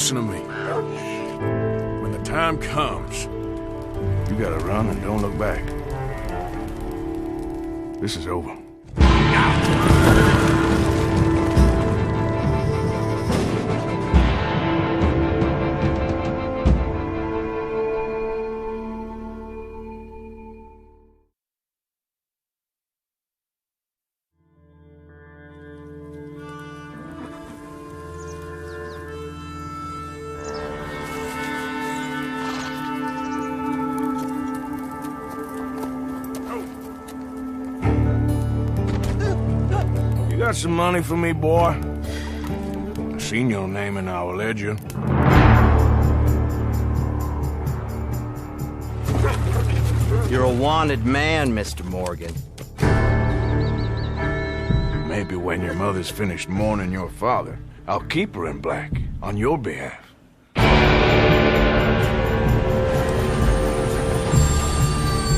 listen to me. When the time comes, you gotta run and don't look back. This is over. Got some money for me, boy? I seen your name in our ledger. You're a wanted man, Mr. Morgan. Maybe when your mother's finished mourning your father, I'll keep her in black on your behalf.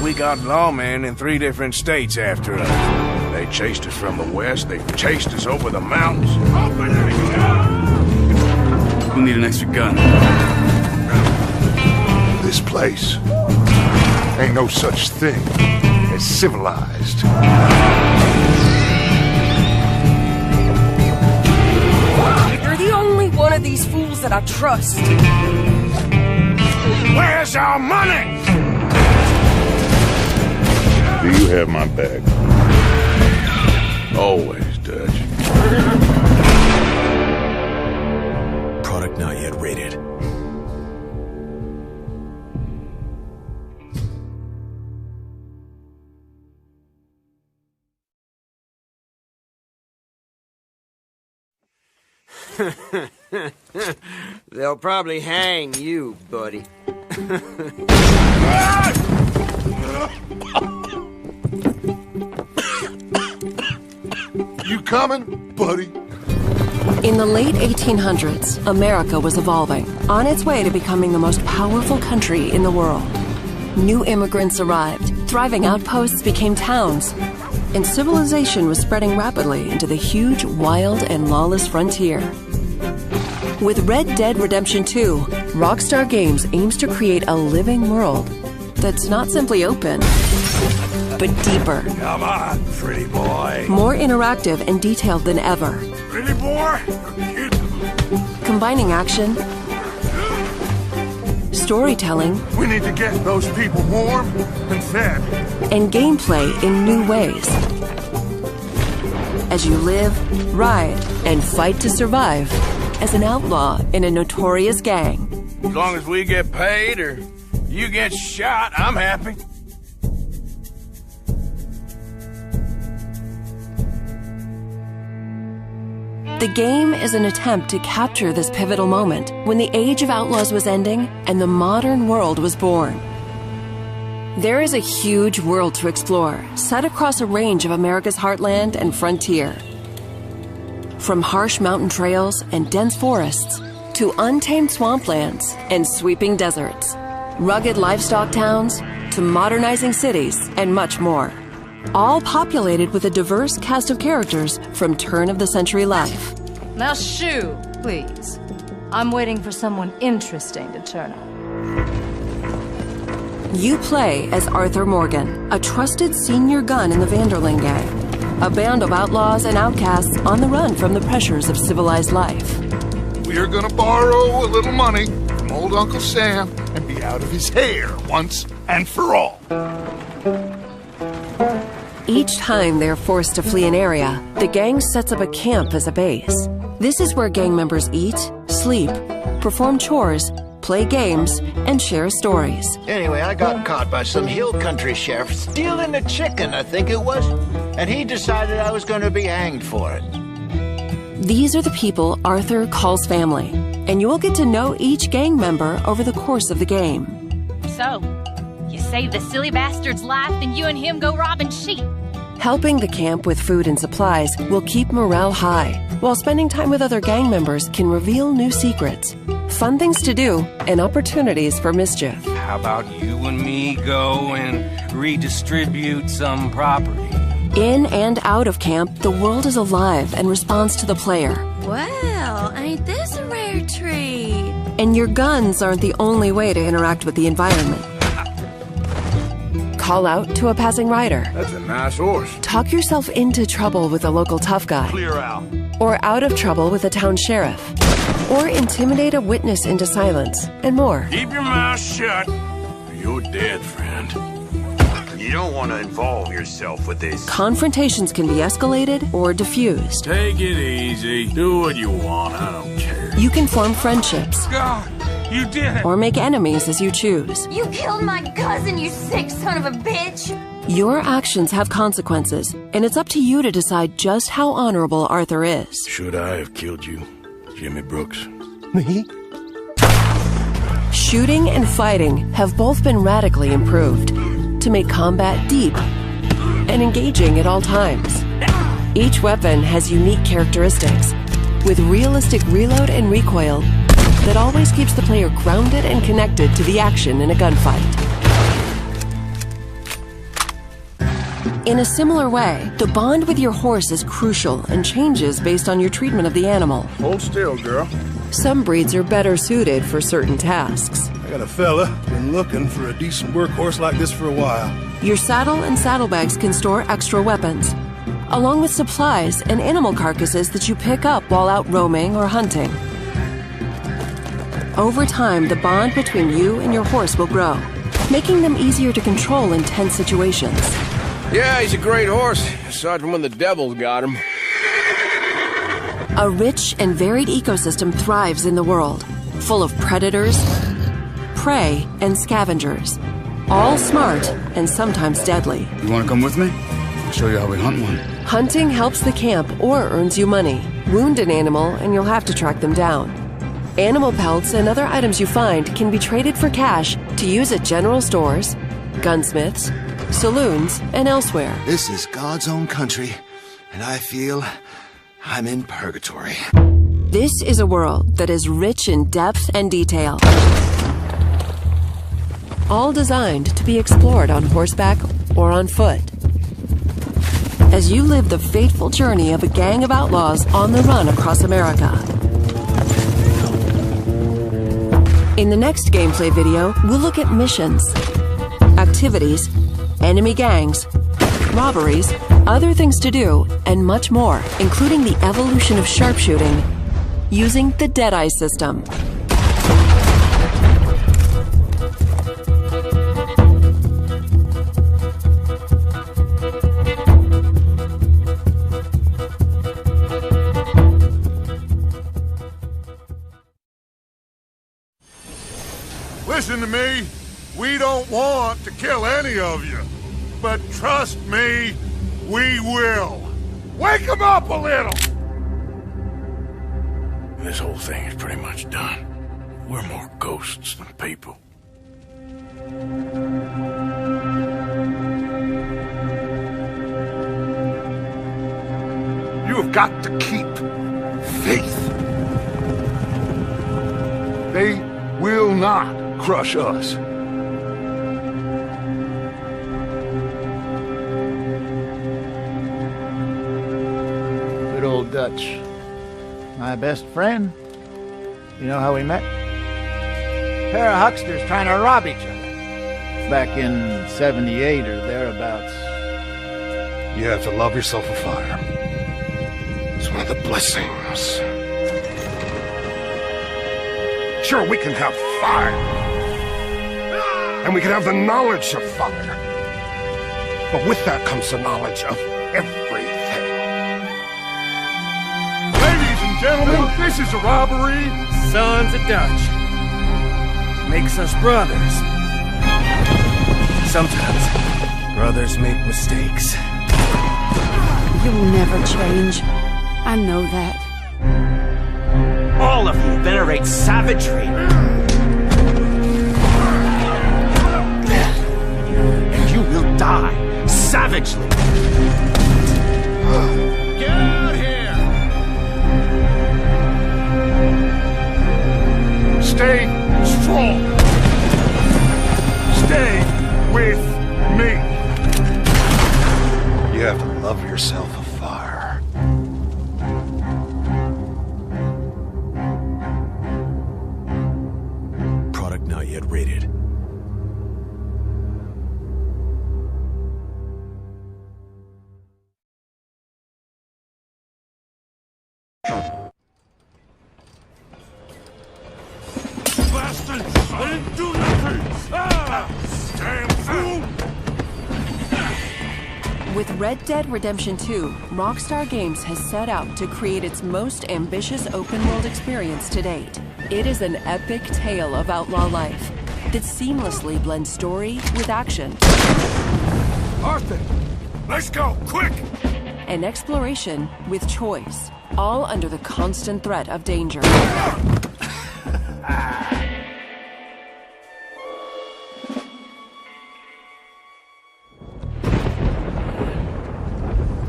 We got lawmen in 3 different states after us. They chased us from the west, they chased us over the mountains. We'll need an extra gun. This place ain't no such thing as civilized. You're the only one of these fools that I trust. Where's our money? Do you have my bag? Always, Dutch. Product not yet rated. They'll probably hang you, buddy. You coming, buddy? In the late 1800s, America was evolving, on its way to becoming the most powerful country in the world. New immigrants arrived, thriving outposts became towns, and civilization was spreading rapidly into the huge, wild, and lawless frontier. With Red Dead Redemption 2, Rockstar Games aims to create a living world that's not simply open, but deeper. Come on, pretty boy. More interactive and detailed than ever. Pretty boy? Combining action, storytelling, We need to get those people warm and fed. and gameplay in new ways. As you live, ride, and fight to survive as an outlaw in a notorious gang. As long as we get paid or you get shot, I'm happy. The game is an attempt to capture this pivotal moment when the age of outlaws was ending and the modern world was born. There is a huge world to explore, set across a range of America's heartland and frontier. From harsh mountain trails and dense forests to untamed swamplands and sweeping deserts, rugged livestock towns to modernizing cities and much more. All populated with a diverse cast of characters from turn-of-the-century life. Now shoo, please. I'm waiting for someone interesting to turn up. You play as Arthur Morgan, a trusted senior gun in the Vanderling gang, a band of outlaws and outcasts on the run from the pressures of civilized life. We're gonna borrow a little money from old Uncle Sam and be out of his hair once and for all. Each time they're forced to flee an area, the gang sets up a camp as a base. This is where gang members eat, sleep, perform chores, play games, and share stories. Anyway, I got caught by some hill country sheriff stealing a chicken, I think it was, and he decided I was going to be hanged for it. These are the people Arthur calls family, and you will get to know each gang member over the course of the game. So, you save the silly bastard's life and you and him go robbing sheep. Helping the camp with food and supplies will keep morale high, while spending time with other gang members can reveal new secrets, fun things to do, and opportunities for mischief. How about you and me go and redistribute some property? In and out of camp, the world is alive and responds to the player. Well, ain't this a rare another tree. And your guns aren't the only way to interact with the environment. Call out to a passing rider. That's a nice horse. Talk yourself into trouble with a local tough guy. Clear out. Or out of trouble with a town sheriff. Or intimidate a witness into silence, and more. Keep your mouth shut. You're dead, friend. You don't want to involve yourself with this. Confrontations can be escalated or diffused. Take it easy. Do what you want. I don't care. You can form friendships. God, you did it! Or make enemies as you choose. You killed my cousin, you sick son of a bitch! Your actions have consequences, and it's up to you to decide just how honorable Arthur is. Should I have killed you, Jimmy Brooks? Me? Shooting and fighting have both been radically improved to make combat deep and engaging at all times. Each weapon has unique characteristics, with realistic reload and recoil that always keeps the player grounded and connected to the action in a gunfight. In a similar way, the bond with your horse is crucial and changes based on your treatment of the animal. Hold still, girl. Some breeds are better suited for certain tasks. I got a fella been looking for a decent workhorse like this for a while. Your saddle and saddlebags can store extra weapons, along with supplies and animal carcasses that you pick up while out roaming or hunting. Over time, the bond between you and your horse will grow, making them easier to control in tense situations. Yeah, he's a great horse, aside from when the devil got him. A rich and varied ecosystem thrives in the world, full of predators, prey, and scavengers, all smart and sometimes deadly. You want to come with me? I'll show you how we hunt one. Hunting helps the camp or earns you money. Wound an animal and you'll have to track them down. Animal pelts and other items you find can be traded for cash to use at general stores, gunsmiths, saloons, and elsewhere. This is God's own country, and I feel I'm in purgatory. This is a world that is rich in depth and detail, all designed to be explored on horseback or on foot. As you live the fateful journey of a gang of outlaws on the run across America. In the next gameplay video, we'll look at missions, activities, enemy gangs, robberies, other things to do, and much more, including the evolution of sharpshooting using the Deadeye system. Listen to me. We don't want to kill any of you. But trust me, we will. Wake them up a little! This whole thing is pretty much done. We're more ghosts than people. You have got to keep faith. They will not crush us. Good old Dutch. My best friend. You know how we met? Pair of hucksters trying to rob each other. Back in 78 or thereabouts. You have to love yourself a fire. It's one of the blessings. Sure, we can have fire. And we can have the knowledge of fire. But with that comes the knowledge of everything. Ladies and gentlemen, this is a robbery. Sons of Dutch. Makes us brothers. Sometimes, brothers make mistakes. You'll never change. I know that. All of you venerate savagery. And you will die savagely. Get out here! Stay strong. Stay with me. You have to love yourself a fire. Track not yet rated. Bastards! I didn't do nothing! Ah! Damn fool! With Red Dead Redemption 2, Rockstar Games has set out to create its most ambitious open-world experience to date. It is an epic tale of outlaw life that seamlessly blends story with action. Arthur! Let's go, quick! And exploration with choice, all under the constant threat of danger.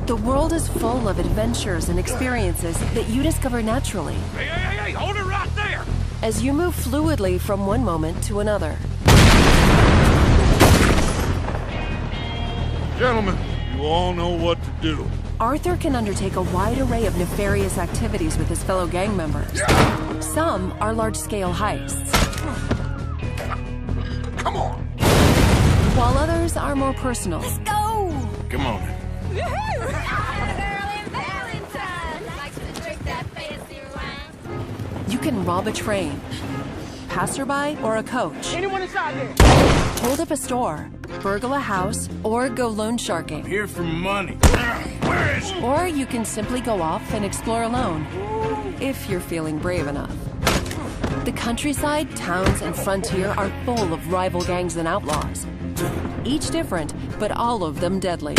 The world is full of adventures and experiences that you discover naturally. Hey, hold it right there! As you move fluidly from one moment to another. Gentlemen, you all know what to do. Arthur can undertake a wide array of nefarious activities with his fellow gang members. Some are large-scale heists. Come on! While others are more personal. Let's go! Come on. You can rob a train, passerby, or a coach. Anyone inside there? Hold up a store, burgle a house, or go loan sharking. Here for money. Where is it? Or you can simply go off and explore alone, if you're feeling brave enough. The countryside, towns, and frontier are full of rival gangs and outlaws. Each different, but all of them deadly.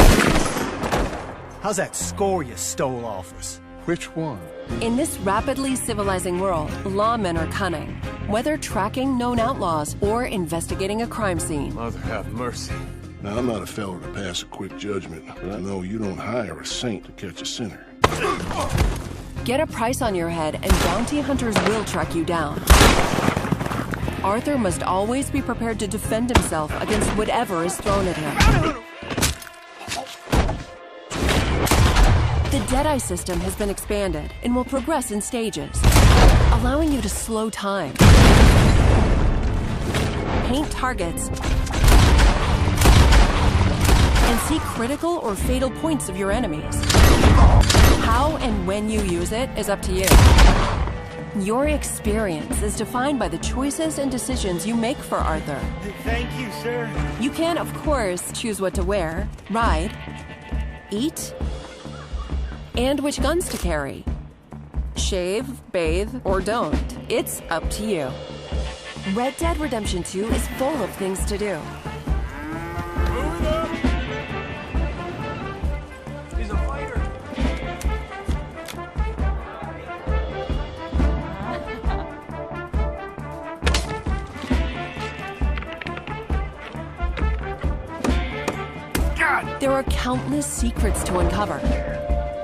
How's that score you stole off us? Which one? In this rapidly civilizing world, lawmen are cunning, whether tracking known outlaws or investigating a crime scene. Mother have mercy. Now, I'm not a fella to pass a quick judgment, but I know you don't hire a saint to catch a sinner. Get a price on your head and bounty hunters will track you down. Arthur must always be prepared to defend himself against whatever is thrown at him. The Deadeye system has been expanded and will progress in stages, allowing you to slow time, paint targets, and see critical or fatal points of your enemies. How and when you use it is up to you. Your experience is defined by the choices and decisions you make for Arthur. Thank you, sir. You can, of course, choose what to wear, ride, eat, and which guns to carry. Shave, bathe, or don't. It's up to you. Red Dead Redemption 2 is full of things to do. He's a fighter. There are countless secrets to uncover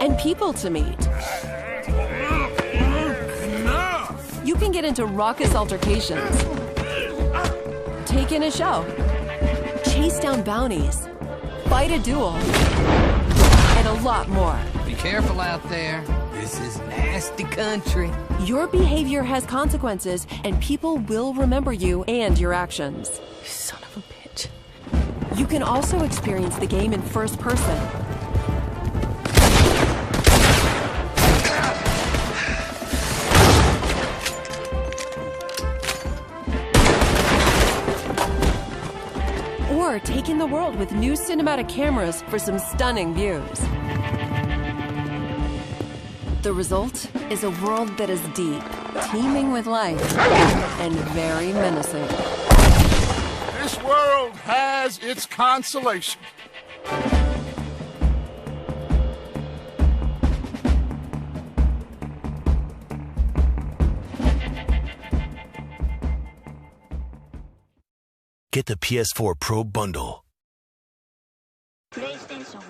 and people to meet. Enough! You can get into raucous altercations, take in a show, chase down bounties, fight a duel, and a lot more. Be careful out there. This is nasty country. Your behavior has consequences, and people will remember you and your actions. Son of a bitch. You can also experience the game in first person. Or take in the world with new cinematic cameras for some stunning views. The result is a world that is deep, teeming with life, and very menacing. This world has its consolation. Get the PS4 Pro Bundle. PlayStation